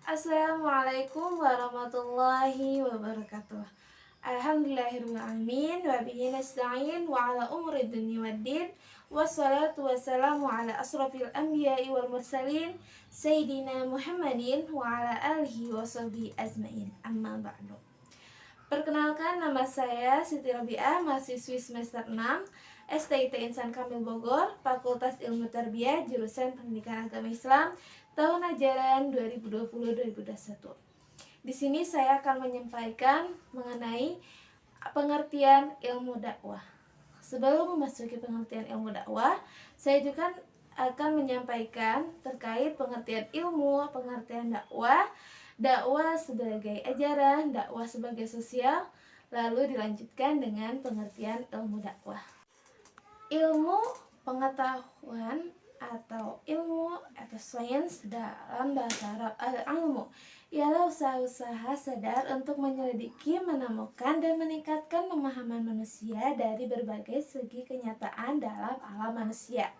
Assalamualaikum warahmatullahi wabarakatuh. Alhamdulillahirrahmanirrahim. Wa bihi nasta'in wa ala umuri dunya waddin. Wassalatu wassalamu ala asrafil anbiya'i wal mursalin Sayyidina Muhammadin wa ala alihi wa sahbihi ajmain. Amma ba'du. Perkenalkan, nama saya Siti Rabi'ah, mahasiswi semester 6 STIT Insan Kamil Bogor, Fakultas Ilmu Tarbiyah, jurusan Pendidikan Agama Islam, tahun ajaran 2020-2021. Di sini saya akan menyampaikan mengenai pengertian ilmu dakwah. Sebelum memasuki pengertian ilmu dakwah, saya juga akan menyampaikan terkait pengertian ilmu, pengertian dakwah, dakwah sebagai ajaran, dakwah sebagai sosial, lalu dilanjutkan dengan pengertian ilmu dakwah. Ilmu pengetahuan atau ilmu atau sains dalam bahasa Arab al-ilmu ialah usaha-usaha sadar untuk menyelidiki, menemukan, dan meningkatkan pemahaman manusia dari berbagai segi kenyataan dalam alam manusia.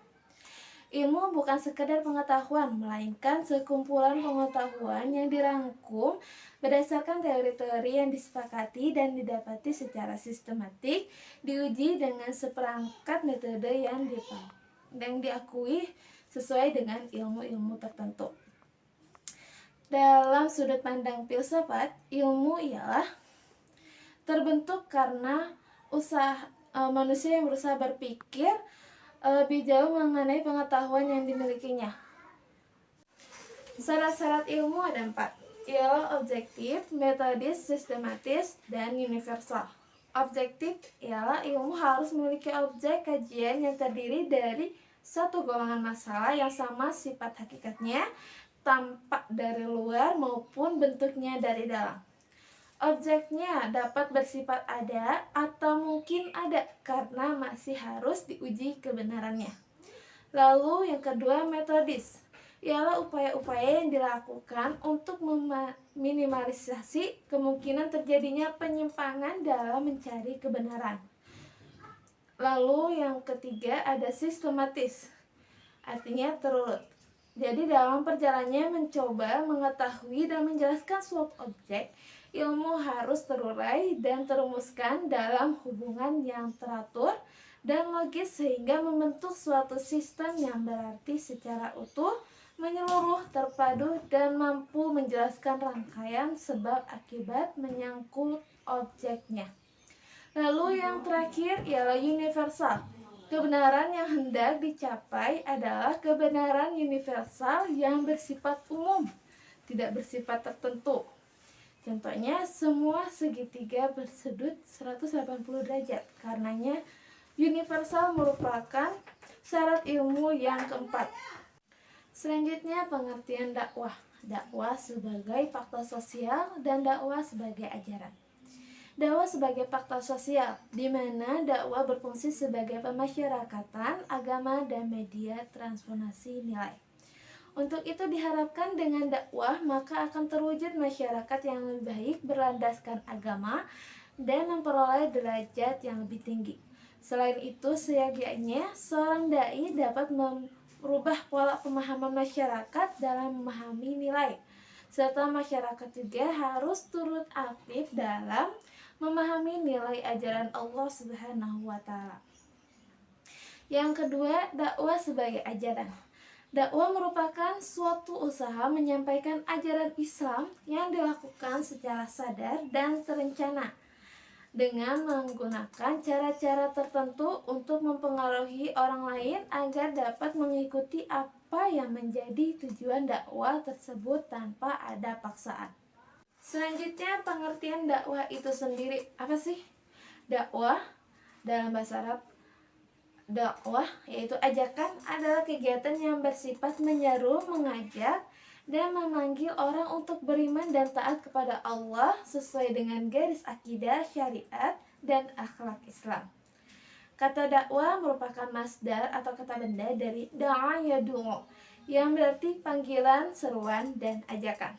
Ilmu bukan sekedar pengetahuan, melainkan sekumpulan pengetahuan yang dirangkum berdasarkan teori-teori yang disepakati dan didapati secara sistematik, diuji dengan seperangkat metode yang diakui sesuai dengan ilmu-ilmu tertentu. Dalam sudut pandang filsafat, ilmu ialah terbentuk karena manusia yang berusaha berpikir lebih jauh mengenai pengetahuan yang dimilikinya. Syarat-syarat ilmu ada 4, ialah objektif, metodis, sistematis, dan universal. Objektif ialah ilmu harus memiliki objek kajian yang terdiri dari satu golongan masalah yang sama sifat hakikatnya, tampak dari luar maupun bentuknya dari dalam. Objeknya dapat bersifat ada atau mungkin ada karena masih harus diuji kebenarannya. Lalu yang kedua, metodis, ialah upaya-upaya yang dilakukan untuk meminimalisasi kemungkinan terjadinya penyimpangan dalam mencari kebenaran. Lalu yang ketiga ada sistematis, artinya terurut. Jadi dalam perjalanannya mencoba mengetahui dan menjelaskan suatu objek, ilmu harus terurai dan terumuskan dalam hubungan yang teratur dan logis sehingga membentuk suatu sistem yang berarti secara utuh, menyeluruh, terpadu, dan mampu menjelaskan rangkaian sebab akibat menyangkut objeknya. Lalu yang terakhir ialah universal. Kebenaran yang hendak dicapai adalah kebenaran universal yang bersifat umum, tidak bersifat tertentu. Contohnya, semua segitiga bersudut 180 derajat. Karenanya, universal merupakan syarat ilmu yang keempat. Selanjutnya, pengertian dakwah. Dakwah sebagai faktor sosial dan dakwah sebagai ajaran. Dakwah sebagai faktor sosial, di mana dakwah berfungsi sebagai pemasyarakatan, agama, dan media transformasi nilai. Untuk itu diharapkan dengan dakwah maka akan terwujud masyarakat yang lebih baik berlandaskan agama dan memperoleh derajat yang lebih tinggi. Selain itu, seyogianya seorang dai dapat merubah pola pemahaman masyarakat dalam memahami nilai, serta masyarakat juga harus turut aktif dalam memahami nilai ajaran Allah Subhanahu wa Ta'ala. Yang kedua, dakwah sebagai ajaran. Dakwah merupakan suatu usaha menyampaikan ajaran Islam yang dilakukan secara sadar dan terencana dengan menggunakan cara-cara tertentu untuk mempengaruhi orang lain agar dapat mengikuti apa yang menjadi tujuan dakwah tersebut tanpa ada paksaan. Selanjutnya, pengertian dakwah itu sendiri. Apa sih dakwah? Dalam bahasa Arab, dakwah yaitu ajakan adalah kegiatan yang bersifat menyeru, mengajak, dan memanggil orang untuk beriman dan taat kepada Allah sesuai dengan garis akidah, syariat, dan akhlak Islam. Kata dakwah merupakan masdar atau kata benda dari da'a yad'u, yang berarti panggilan, seruan, dan ajakan.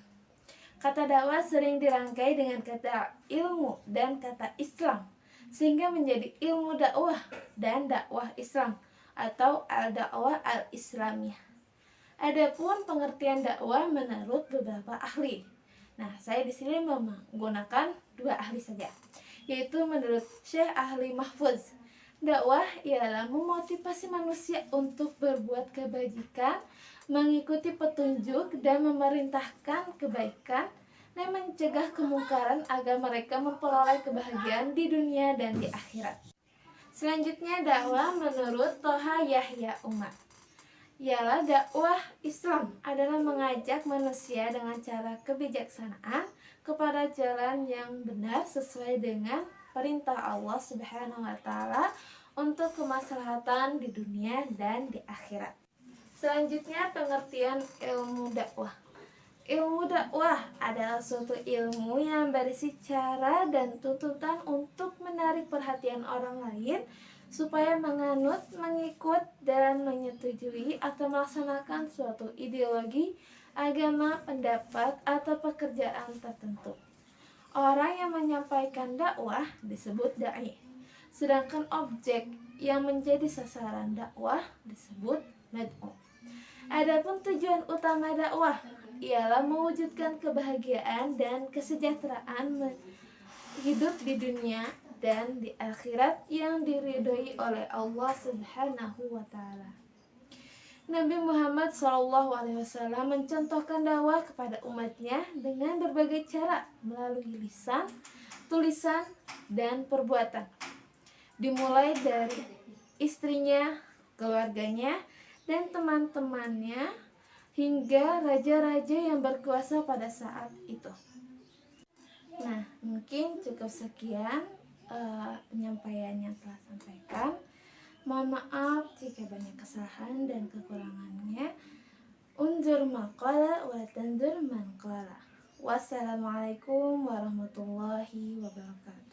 Kata dakwah sering dirangkai dengan kata ilmu dan kata Islam, sehingga menjadi ilmu dakwah dan dakwah Islam atau al-dakwah al-islamiyah. Adapun pengertian dakwah menurut beberapa ahli. Nah, saya di sini menggunakan dua ahli saja, yaitu menurut Syekh Ahli Mahfuz. Dakwah ialah memotivasi manusia untuk berbuat kebajikan, mengikuti petunjuk dan memerintahkan kebaikan, dan mencegah kemungkaran agar mereka memperoleh kebahagiaan di dunia dan di akhirat. Selanjutnya dakwah menurut Toha Yahya Umar ialah dakwah Islam adalah mengajak manusia dengan cara kebijaksanaan kepada jalan yang benar sesuai dengan perintah Allah Subhanahu wa taala untuk kemaslahatan di dunia dan di akhirat. Selanjutnya pengertian ilmu dakwah. Ilmu dakwah adalah suatu ilmu yang berisi cara dan tuntutan untuk menarik perhatian orang lain supaya menganut, mengikut, dan menyetujui atau melaksanakan suatu ideologi, agama, pendapat, atau pekerjaan tertentu. Orang yang menyampaikan dakwah disebut da'i, sedangkan objek yang menjadi sasaran dakwah disebut mad'u. Adapun tujuan utama dakwah ialah mewujudkan kebahagiaan dan kesejahteraan hidup di dunia dan di akhirat yang diridhoi oleh Allah Subhanahu wa taala. Nabi Muhammad SAW mencontohkan dakwah kepada umatnya dengan berbagai cara melalui lisan, tulisan, dan perbuatan. Dimulai dari istrinya, keluarganya, dan teman-temannya hingga raja-raja yang berkuasa pada saat itu. Nah, mungkin cukup sekian penyampaian yang telah sampaikan. Mohon maaf jika banyak kesalahan dan kekurangannya. Unzur maqala wa tanzur man qala. Wassalamualaikum warahmatullahi wabarakatuh.